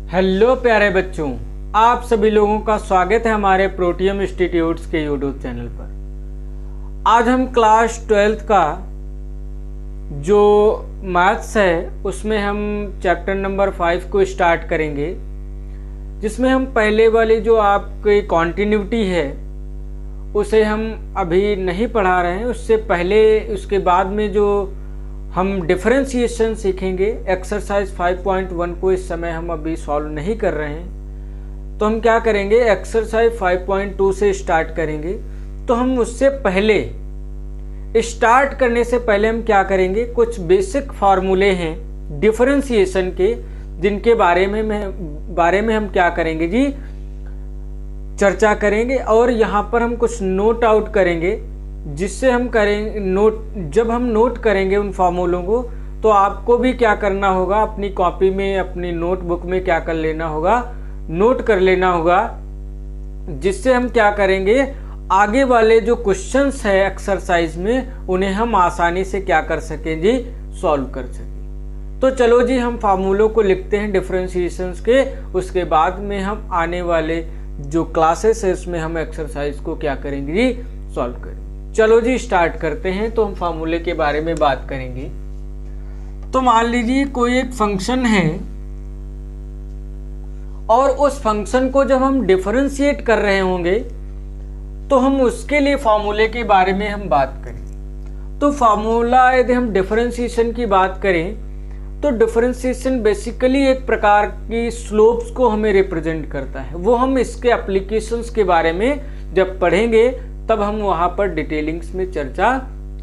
Hello प्यारे बच्चों, आप सभी लोगों का स्वागत है हमारे प्रोटियम इंस्टीट्यूट्स के यूट्यूब चैनल पर। आज हम क्लास 12th का जो मैथ्स है उसमें हम चैप्टर नंबर 5 को स्टार्ट करेंगे, जिसमें हम पहले वाली जो आपकी कॉन्टिन्यूटी है उसे हम अभी नहीं पढ़ा रहे हैं। उससे पहले उसके बाद में जो हम डिफरेंशिएशन सीखेंगे, एक्सरसाइज 5.1 को इस समय हम अभी सॉल्व नहीं कर रहे हैं। तो हम क्या करेंगे, एक्सरसाइज 5.2 से स्टार्ट करेंगे। तो हम उससे पहले, स्टार्ट करने से पहले हम क्या करेंगे, कुछ बेसिक फार्मूले हैं डिफरेंशिएशन के, जिनके बारे में हम क्या करेंगे जी, चर्चा करेंगे। और यहाँ पर हम कुछ नोट आउट करेंगे, जिससे हम करेंगे नोट। जब हम नोट करेंगे उन फार्मूलों को, तो आपको भी क्या करना होगा, अपनी कॉपी में, अपनी नोटबुक में क्या कर लेना होगा, नोट कर लेना होगा, जिससे हम क्या करेंगे, आगे वाले जो क्वेश्चंस है एक्सरसाइज में उन्हें हम आसानी से क्या कर सकें जी, सॉल्व कर सकें। तो चलो जी, हम फार्मूलों को लिखते हैं डिफरेंशिएशंस के। उसके बाद में हम आने वाले जो क्लासेस है उसमें हम एक्सरसाइज को क्या करेंगे जी, सॉल्व करेंगे। चलो जी, स्टार्ट करते हैं। तो हम फार्मूले के बारे में बात करेंगे। तो मान लीजिए कोई एक फंक्शन है, और उस फंक्शन को जब हम डिफरेंशिएट कर रहे होंगे तो हम उसके लिए फार्मूले के बारे में हम बात करें। तो फार्मूला, यदि हम डिफरेंशिएशन की बात करें तो डिफरेंशिएशन बेसिकली एक प्रकार की स्लोप्स को हमें रिप्रेजेंट करता है। वो हम इसके एप्लीकेशंस के बारे में जब पढ़ेंगे तब हम वहां पर डिटेलिंग्स में चर्चा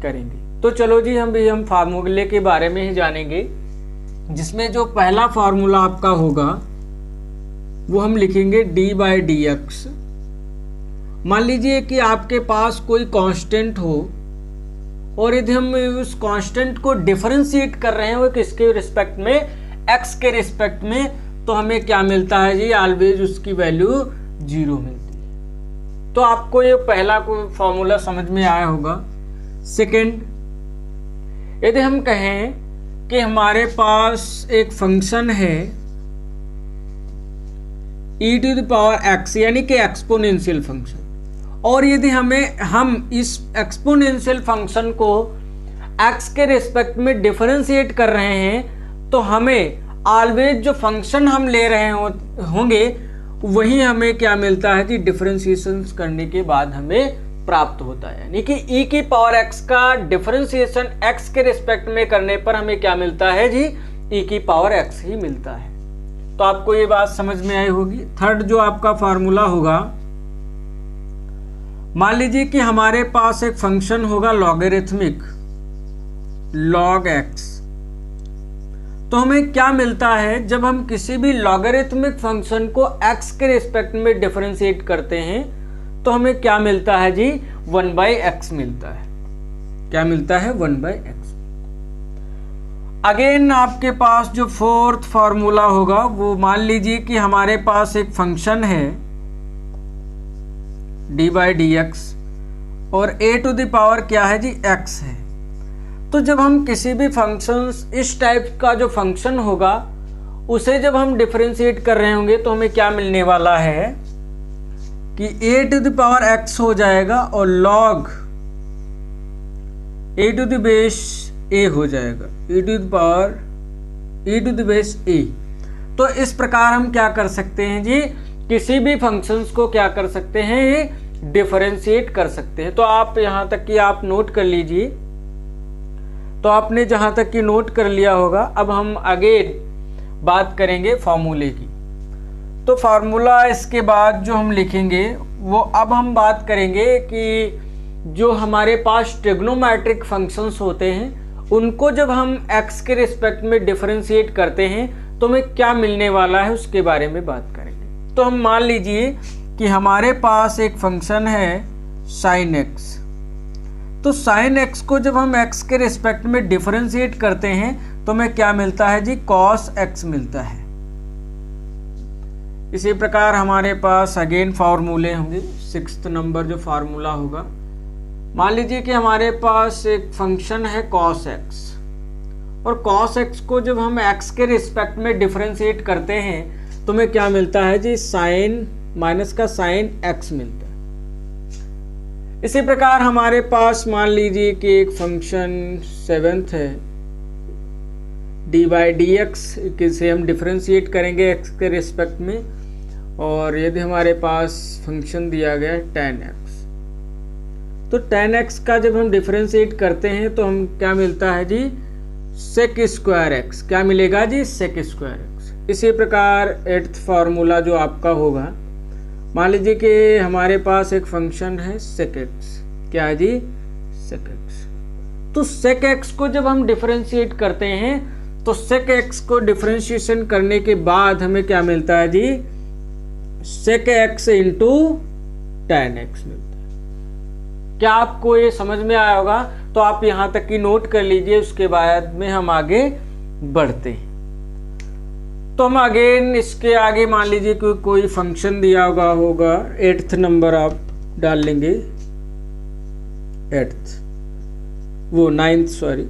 करेंगे। तो चलो जी, हम फार्मूले के बारे में ही जानेंगे, जिसमें जो पहला फार्मूला आपका होगा वो हम लिखेंगे d/dx। मान लीजिए कि आपके पास कोई कांस्टेंट हो, और यदि हम उस कांस्टेंट को डिफरेंशिएट कर रहे हैं वो किसके रिस्पेक्ट में, x के रिस्पेक्ट में, तो हमें क्या मिलता है जी, ऑलवेज उसकी वैल्यू 0 मिलती है। तो आपको ये पहला कोई फॉर्मूला समझ में आया होगा। सेकंड, यदि हम कहें कि हमारे पास एक फंक्शन है e⁻x, यानी कि एक्सपोनेंशियल फंक्शन, और यदि हम इस एक्सपोनेंशियल फंक्शन को x के रिस्पेक्ट में डिफरेंशिएट कर रहे हैं, तो हमें ऑलवेज जो फंक्शन हम ले रहे होंगे वही हमें क्या मिलता है जी, डिफरेंशिएशन करने के बाद हमें प्राप्त होता है। यानी कि e⁻x का डिफरेंशिएशन x के रिस्पेक्ट में करने पर हमें क्या मिलता है जी, e⁻x ही मिलता है। तो आपको ये बात समझ में आई होगी। थर्ड जो आपका फार्मूला होगा, मान लीजिए कि हमारे पास एक फंक्शन होगा लॉगरिथमिक, log x। तो हमें क्या मिलता है, जब हम किसी भी लॉगरिथमिक फंक्शन को x के रिस्पेक्ट में डिफरेंशिएट करते हैं तो हमें क्या मिलता है जी, 1/x मिलता है। क्या मिलता है, 1/x। अगेन आपके पास जो फोर्थ फार्मूला होगा, वो मान लीजिए कि हमारे पास एक फंक्शन है d/dx, और a⁻ क्या है जी, x है। तो जब हम किसी भी फंक्शंस, इस टाइप का जो फंक्शन होगा उसे जब हम डिफरेंशिएट कर रहे होंगे तो हमें क्या मिलने वाला है कि a⁻x हो जाएगा, और log a⁻a हो जाएगा, e⁻a। तो इस प्रकार हम क्या कर सकते हैं जी, किसी भी फंक्शंस को क्या कर सकते हैं, ये डिफरेंशिएट कर सकते हैं। तो आप यहां तक कि आप नोट कर लीजिए। तो आपने जहां तक कि नोट कर लिया होगा, अब हम आगे बात करेंगे फार्मूले की। तो फार्मूला इसके बाद जो हम लिखेंगे वो, अब हम बात करेंगे कि जो हमारे पास ट्रिग्नोमेट्रिक फंक्शंस होते हैं उनको जब हम x के रिस्पेक्ट में डिफरेंशिएट करते हैं तो हमें क्या मिलने वाला है उसके बारे में बात करेंगे। तो हम मान लीजिए कि हमारे पास एक फंक्शन है sin x। तो sin x को जब हम x के रिस्पेक्ट में डिफरेंशिएट करते हैं तो हमें क्या मिलता है जी, cos x मिलता है। इसी प्रकार हमारे पास अगेन फार्मूले होंगे। 6th नंबर जो फार्मूला होगा, मान लीजिए कि हमारे पास एक फंक्शन है cos x, और cos x को जब हम x के रिस्पेक्ट में डिफरेंशिएट करते हैं तुम्हें क्या मिलता है जी, साइन माइनस का साइन x मिलता है। इसी प्रकार हमारे पास मान लीजिए कि एक फंक्शन 7th है, डी बाई डी एक्स, से हम डिफरेंशिएट करेंगे x के रिस्पेक्ट में, और यदि हमारे पास फंक्शन दिया गया है tan x, तो tan x का जब हम डिफरेंशिएट करते हैं तो हम क्या मिलता है जी, सेक स्क्वायर x। क्या मिलेगा जी, सेक स्क्वायर x। इसी प्रकार 8th फार्मूला जो आपका होगा, मान लीजिए कि हमारे पास एक फंक्शन है सेक x। क्या है जी, सेक x। तो सेक x को जब हम डिफरेंशिएट करते हैं तो सेक x को डिफरेंशिएशन करने के बाद हमें क्या मिलता है जी, सेक x इंटू tan x मिलता है। क्या आपको ये समझ में आया होगा? तो आप यहां तक की नोट कर लीजिए, उसके बाद में हम आगे बढ़ते हैं। तो हम अगेन इसके आगे मान लीजिए कि कोई फंक्शन दिया होगा 8th नंबर आप डाल लेंगे, 9th सॉरी।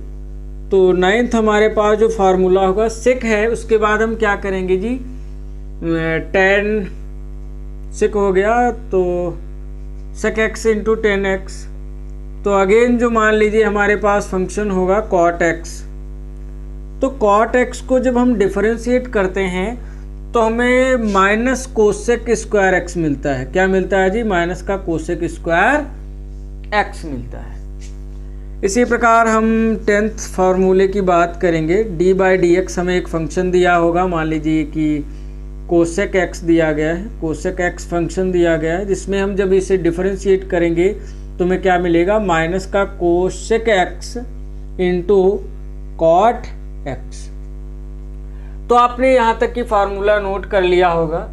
तो 9th हमारे पास जो फार्मूला होगा सेक है, उसके बाद हम क्या करेंगे जी, tan सेक हो गया तो सेक x इंटू टेन एक्स। तो अगेन जो मान लीजिए हमारे पास फंक्शन होगा कॉट x, तो कॉट x को जब हम डिफरेंशिएट करते हैं तो हमें माइनस कोसेक स्क्वायर x मिलता है। क्या मिलता है जी, माइनस का कोसेक स्क्वायर x मिलता है। इसी प्रकार हम 10th फार्मूले की बात करेंगे, डी बाई डी एक्स। हमें एक फंक्शन दिया होगा, मान लीजिए कि कोसेक x दिया गया है, कोसेक x फंक्शन दिया गया है, जिसमें हम जब इसे डिफरेंशिएट करेंगे तो हमें क्या मिलेगा, माइनस का cosec x into cot x। तो आपने यहां तक की फार्मूला नोट कर लिया होगा।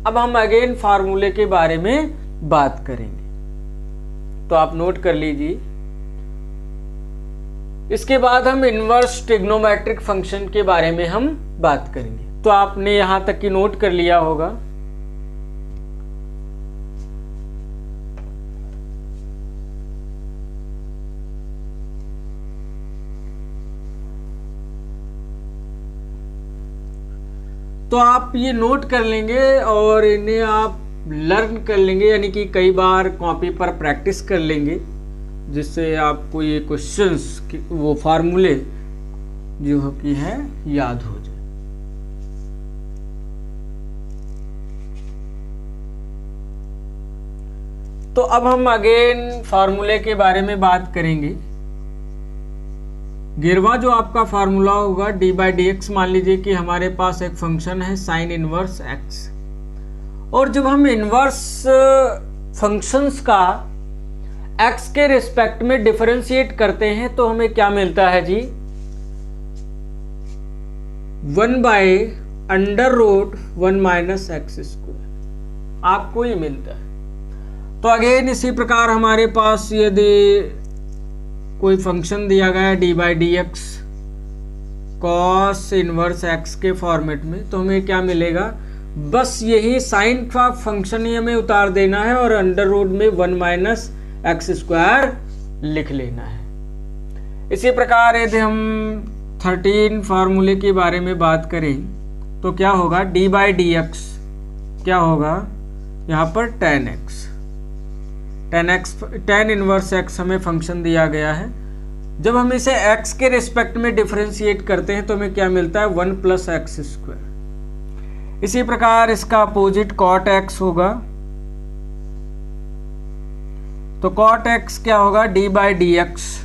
अब हम अगेन फार्मूले के बारे में बात करेंगे, तो आप नोट कर लीजिए। इसके बाद हम इनवर्स ट्रिग्नोमेट्रिक फंक्शन के बारे में हम बात करेंगे। तो आपने यहां तक की नोट कर लिया होगा। तो आप ये नोट कर लेंगे और इन्हें आप लर्न कर लेंगे, यानी कि कई बार कॉपी पर प्रैक्टिस कर लेंगे, जिससे आपको ये क्वेश्चंस वो फार्मूले जो कि है याद हो जाए। तो अब हम अगेन फार्मूले के बारे में बात करेंगे। गिरवा जो आपका फार्मूला होगा डी बाई डी एक्स, मान लीजिए कि हमारे पास एक फंक्शन है साइन इनवर्स एक्स, और जब हम इनवर्स फंक्शंस का एक्स के रिस्पेक्ट में डिफरेंशिएट करते हैं तो हमें क्या मिलता है जी, 1/√1 माइनस एक्स स्क्वायर आपको ये मिलता है। तो अगेन इसी प्रकार हमारे पास यदि कोई फंक्शन दिया गया है D by d x cos inverse x के फॉर्मेट में, तो हमें क्या मिलेगा, बस यही साइन का फंक्शन ही हमें उतार देना है और अंडर रूट में 1 माइनस एक्स स्क्वायर लिख लेना है। इसी प्रकार यदि हम 13 फार्मूले के बारे में बात करें तो क्या होगा, डी बाई डी एक्स क्या होगा, यहाँ पर tan इनवर्स एक्स हमें फंक्शन दिया गया है। जब हम इसे x के रिस्पेक्ट में डिफरेंशिएट करते हैं तो हमें क्या मिलता है, 1 प्लस एक्स स्क्वायर। इसी प्रकार इसका अपोजिट कॉट x होगा, तो कॉट x क्या होगा, d by d x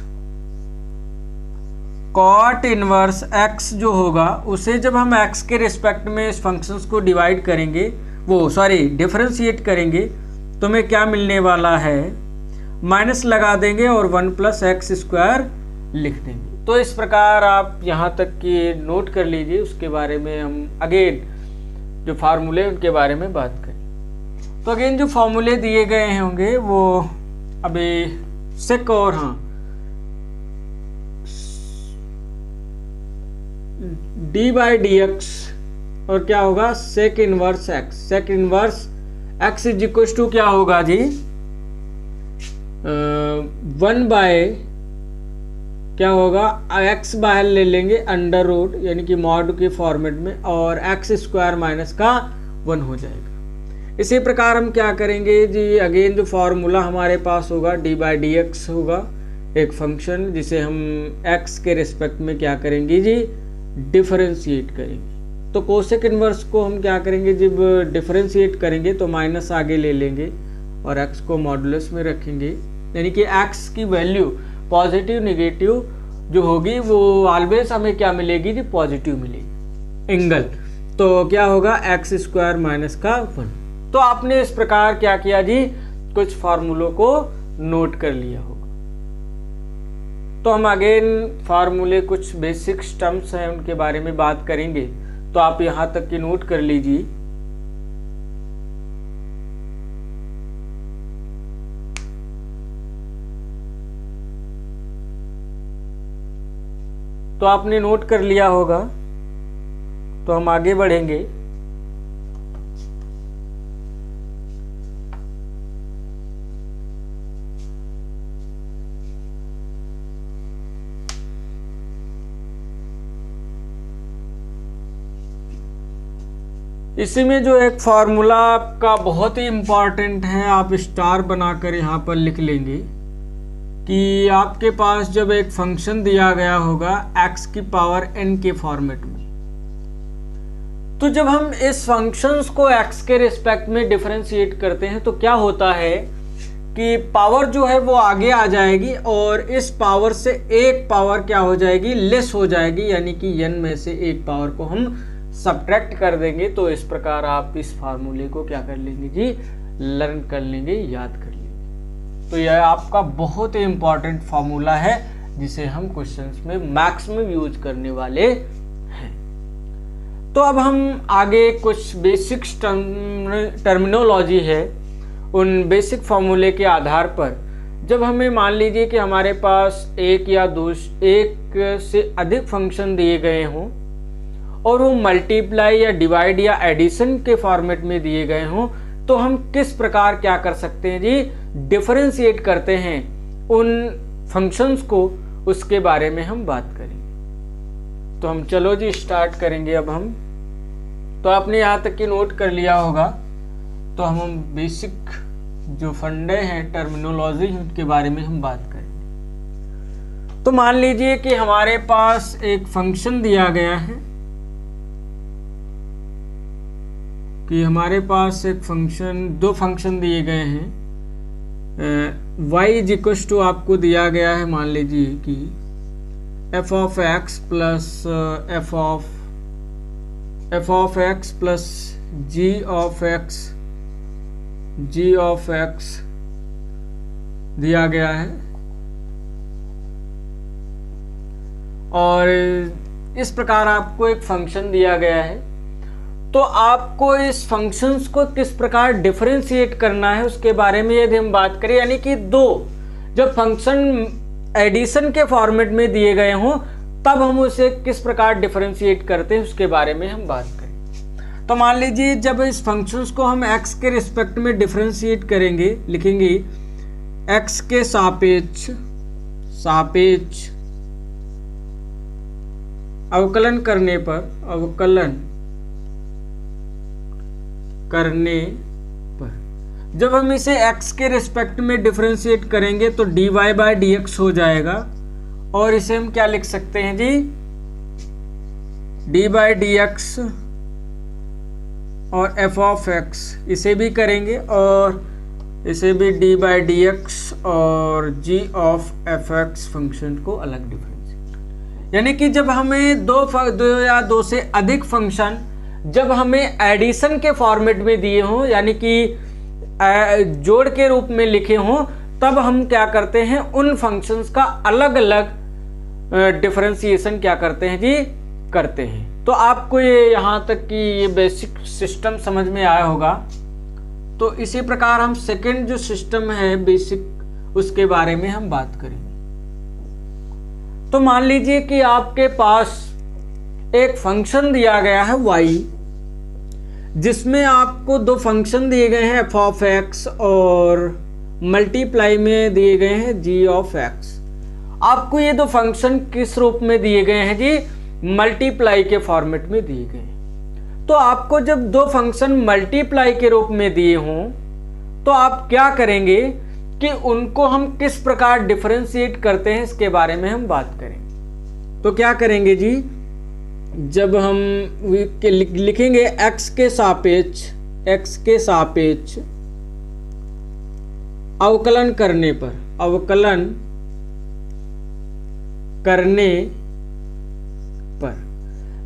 cot inverse x जो होगा उसे जब हम x के रिस्पेक्ट में इस फंक्शंस को डिवाइड करेंगे, डिफरेंशिएट करेंगे, तो हमें क्या मिलने वाला है, माइनस लगा देंगे और 1 प्लस एक्स स्क्वायर लिख देंगे। तो इस प्रकार आप यहाँ तक की नोट कर लीजिए, उसके बारे में हम अगेन जो फार्मूले उनके बारे में बात करें। तो अगेन जो फार्मूले दिए गए होंगे वो अभी सेक और डी बाई डी एक्स और क्या होगा, sec inverse x. Sec inverse x is equal to क्या होगा जी, 1 बाय क्या होगा, एक्स बाहर ले लेंगे अंडर रूट यानी कि मॉड के फॉर्मेट में, और एक्स स्क्वायर माइनस का 1 हो जाएगा। इसी प्रकार हम क्या करेंगे जी, अगेन जो फॉर्मूला हमारे पास होगा डी बाई डी एक्स होगा, एक फंक्शन जिसे हम x के रिस्पेक्ट में क्या करेंगे जी, डिफरेंशिएट करेंगे। तो कोसेक इनवर्स को हम क्या करेंगे, जब डिफरेंशिएट करेंगे तो माइनस आगे ले लेंगे और x को मॉडुलस में रखेंगे, यानी कि x की वैल्यू पॉजिटिव नेगेटिव जो होगी वो ऑलवेज हमें क्या मिलेगी जी, पॉजिटिव मिलेगी एंगल। तो क्या होगा, एक्स स्क्वायर माइनस का 1। तो आपने इस प्रकार क्या किया जी, कुछ फार्मूलों को नोट कर लिया होगा। तो हम अगेन फार्मूले कुछ बेसिक टर्म्स हैं उनके बारे में बात करेंगे, तो आप यहां तक की नोट कर लीजिए। तो आपने नोट कर लिया होगा, तो हम आगे बढ़ेंगे। इसी में जो एक फार्मूला आपका बहुत ही इम्पॉर्टेंट है, आप स्टार बनाकर यहाँ पर लिख लेंगे कि आपके पास जब एक फंक्शन दिया गया होगा x की पावर n के फॉर्मेट में, तो जब हम इस फंक्शंस को x के रिस्पेक्ट में डिफरेंशिएट करते हैं तो क्या होता है कि पावर जो है वो आगे आ जाएगी और इस पावर से एक पावर क्या हो जाएगी, लेस हो जाएगी, यानी कि n में से एक पावर को हम सब्ट्रैक्ट कर देंगे। तो इस प्रकार आप इस फार्मूले को क्या कर लेंगे जी, लर्न कर लेंगे, याद कर लेंगे। तो यह आपका बहुत ही इंपॉर्टेंट फार्मूला है जिसे हम क्वेश्चंस में मैक्सिमम यूज करने वाले हैं। तो अब हम आगे कुछ बेसिक टर्मिनोलॉजी है, उन बेसिक फार्मूले के आधार पर जब हमें मान लीजिए कि हमारे पास एक से अधिक फंक्शन दिए गए हों और वो मल्टीप्लाई या डिवाइड या एडिशन के फॉर्मेट में दिए गए हों, तो हम किस प्रकार क्या कर सकते हैं जी, डिफरेंशिएट करते हैं उन फंक्शंस को, उसके बारे में हम बात करेंगे। तो हम चलो जी स्टार्ट करेंगे। अब हम तो आपने यहाँ तक की नोट कर लिया होगा, तो हम बेसिक जो फंडे हैं टर्मिनोलॉजी उनके बारे में हम बात करेंगे। तो मान लीजिए कि हमारे पास एक फंक्शन दिया गया है, कि हमारे पास एक फंक्शन, दो फंक्शन दिए गए हैं, y इज इक्वल टू आपको दिया गया है, मान लीजिए कि f of x plus f of x plus g of x दिया गया है, और इस प्रकार आपको एक फंक्शन दिया गया है। तो आपको इस फंक्शंस को किस प्रकार डिफरेंशिएट करना है उसके बारे में यदि हम बात करें, यानी कि जब फंक्शन एडिशन के फॉर्मेट में दिए गए हों तब हम उसे किस प्रकार डिफरेंशिएट करते हैं उसके बारे में हम बात करें। तो मान लीजिए जब इस फंक्शंस को हम x के रिस्पेक्ट में डिफरेंशिएट करेंगे, लिखेंगे x के सापेक्ष अवकलन करने पर जब हम इसे x के रिस्पेक्ट में डिफरेंशिएट करेंगे तो dy बाई डी एक्स हो जाएगा, और इसे हम क्या लिख सकते हैं जी, डी बाई डी एक्स और f ऑफ x, इसे भी करेंगे और इसे भी डी बाई डी एक्स और g of F x function को अलग डिफरेंशिएट, यानी कि जब हमें दो या दो से अधिक फंक्शन जब हमें एडिशन के फॉर्मेट में दिए हों, यानी कि जोड़ के रूप में लिखे हों, तब हम क्या करते हैं, उन फंक्शंस का अलग अलग डिफरेंशिएशन क्या करते हैं जी, करते हैं। तो आपको ये यहाँ तक कि ये बेसिक सिस्टम समझ में आया होगा। तो इसी प्रकार हम सेकंड जो सिस्टम है बेसिक, उसके बारे में हम बात करेंगे। तो मान लीजिए कि आपके पास एक फंक्शन दिया गया है y, जिसमें आपको दो फंक्शन दिए गए हैं f ऑफ x और मल्टीप्लाई में दिए गए हैं g ऑफ x। आपको ये दो फंक्शन किस रूप में दिए गए हैं जी, मल्टीप्लाई के फॉर्मेट में दिए गए हैं। तो आपको जब दो फंक्शन मल्टीप्लाई के रूप में दिए हों तो आप क्या करेंगे कि उनको हम किस प्रकार डिफरेंशिएट करते हैं इसके बारे में हम बात करेंगे। तो क्या करेंगे जी, जब हम लिखेंगे x के सापेक्ष अवकलन करने पर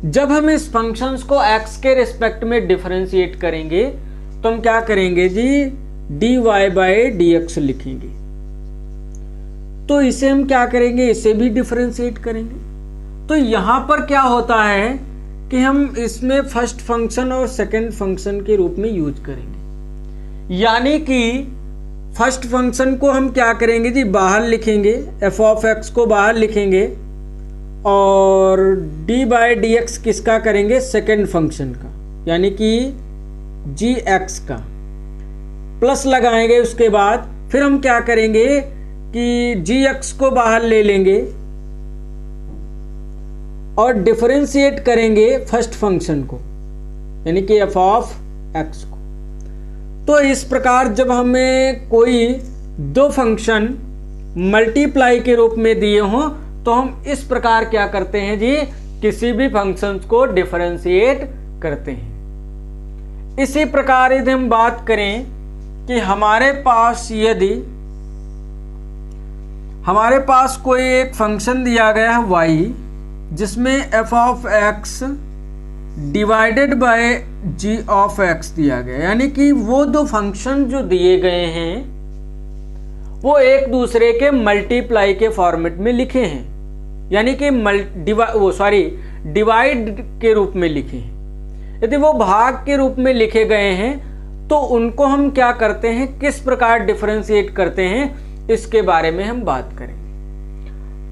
जब हम इस फंक्शंस को x के रिस्पेक्ट में डिफरेंशिएट करेंगे तो हम क्या करेंगे जी, dy बाय dx लिखेंगे। तो इसे हम क्या करेंगे, इसे भी डिफरेंशिएट करेंगे। तो यहां पर क्या होता है कि हम इसमें फर्स्ट फंक्शन और सेकंड फंक्शन के रूप में यूज करेंगे। यानी कि फर्स्ट फंक्शन को हम क्या करेंगे जी, बाहर लिखेंगे, f ऑफ x को बाहर लिखेंगे और डी बाई डी एक्स किसका करेंगे, सेकेंड फंक्शन का, यानी कि जी एक्स का, प्लस लगाएंगे। उसके बाद फिर हम क्या करेंगे कि जी एक्स को बाहर ले लेंगे और डिफरेंशिएट करेंगे फर्स्ट फंक्शन को, यानी कि एफ ऑफ एक्स को। तो इस प्रकार जब हमें कोई दो फंक्शन मल्टीप्लाई के रूप में दिए हों तो हम इस प्रकार क्या करते हैं जी, किसी भी फंक्शन को डिफरेंशिएट करते हैं। इसी प्रकार यदि हम बात करें कि हमारे पास कोई एक फंक्शन दिया गया है y, जिसमें f of x divided by g of x दिया गया, यानी कि वो दो फंक्शन जो दिए गए हैं वो एक दूसरे के मल्टीप्लाई के फॉर्मेट में लिखे हैं, यानी कि डिवाइड के रूप में लिखे हैं। यदि वो भाग के रूप में लिखे गए हैं तो उनको हम क्या करते हैं, किस प्रकार डिफरेंशिएट करते हैं, इसके बारे में हम बात करेंगे।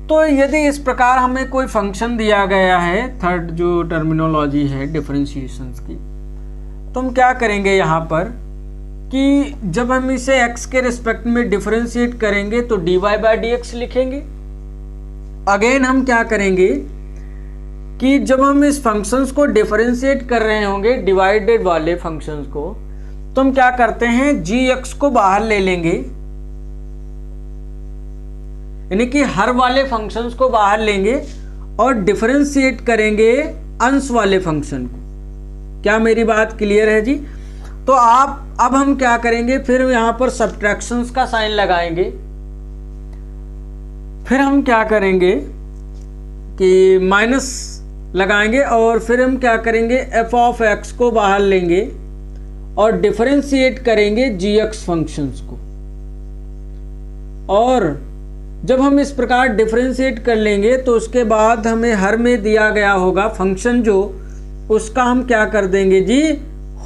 तो यदि इस प्रकार हमें कोई फंक्शन दिया गया है, थर्ड जो टर्मिनोलॉजी है डिफरेंशिएशंस की, तो हम क्या करेंगे यहाँ पर कि जब हम इसे x के रिस्पेक्ट में डिफरेंशिएट करेंगे तो dy बाई डी एक्स लिखेंगे। अगेन हम क्या करेंगे कि जब हम इस फंक्शंस को डिफरेंशिएट कर रहे होंगे, डिवाइडेड वाले फंक्शंस को, तो हम क्या करते हैं, gx को बाहर ले लेंगे, यानी कि हर वाले फंक्शंस को बाहर लेंगे और डिफरेंशिएट करेंगे अंश वाले फंक्शन को। क्या मेरी बात क्लियर है जी? तो अब हम क्या करेंगे, फिर यहां पर सब्ट्रैक्शंस का साइन लगाएंगे। फिर हम क्या करेंगे कि माइनस लगाएंगे और फिर हम क्या करेंगे, f ऑफ x को बाहर लेंगे और डिफरेंशिएट करेंगे gx फंक्शंस को। और जब हम इस प्रकार डिफरेंशिएट कर लेंगे तो उसके बाद हमें हर में दिया गया होगा फंक्शन जो, उसका हम क्या कर देंगे जी,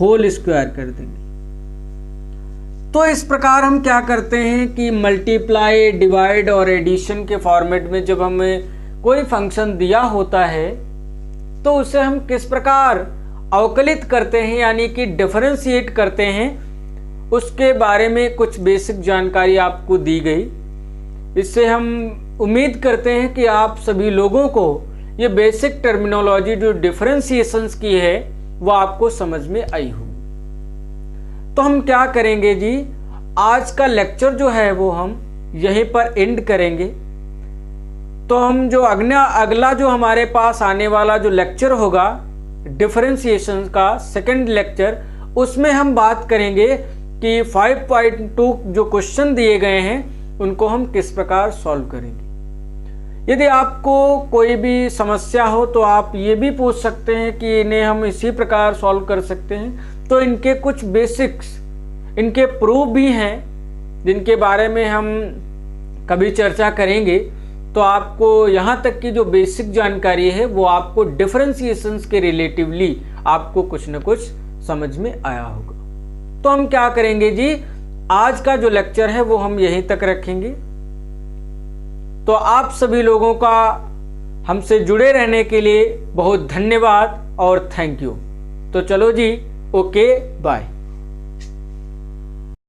होल स्क्वायर कर देंगे। तो इस प्रकार हम क्या करते हैं कि मल्टीप्लाई, डिवाइड और एडिशन के फॉर्मेट में जब हमें कोई फंक्शन दिया होता है तो उसे हम किस प्रकार अवकलित करते हैं, यानी कि डिफरेंशिएट करते हैं, उसके बारे में कुछ बेसिक जानकारी आपको दी गई। इससे हम उम्मीद करते हैं कि आप सभी लोगों को ये बेसिक टर्मिनोलॉजी जो डिफरेंशिएशंस की है वो आपको समझ में आई होगी। तो हम क्या करेंगे जी, आज का लेक्चर जो है वो हम यहीं पर एंड करेंगे। तो हम जो अगला जो हमारे पास आने वाला जो लेक्चर होगा डिफरेंशिएशन का, सेकंड लेक्चर, उसमें हम बात करेंगे कि 5.2 जो क्वेश्चन दिए गए हैं उनको हम किस प्रकार सॉल्व करेंगे। यदि आपको कोई भी समस्या हो तो आप ये भी पूछ सकते हैं कि इन्हें हम इसी प्रकार सॉल्व कर सकते हैं। तो इनके कुछ बेसिक्स, इनके प्रूफ भी हैं जिनके बारे में हम कभी चर्चा करेंगे। तो आपको यहाँ तक की जो बेसिक जानकारी है वो आपको डिफरेंशिएशंस के रिलेटिवली आपको कुछ न कुछ समझ में आया होगा। तो हम क्या करेंगे जी, आज का जो लेक्चर है वो हम यहीं तक रखेंगे। तो आप सभी लोगों का हमसे जुड़े रहने के लिए बहुत धन्यवाद और थैंक यू। तो चलो जी, ओके बाय।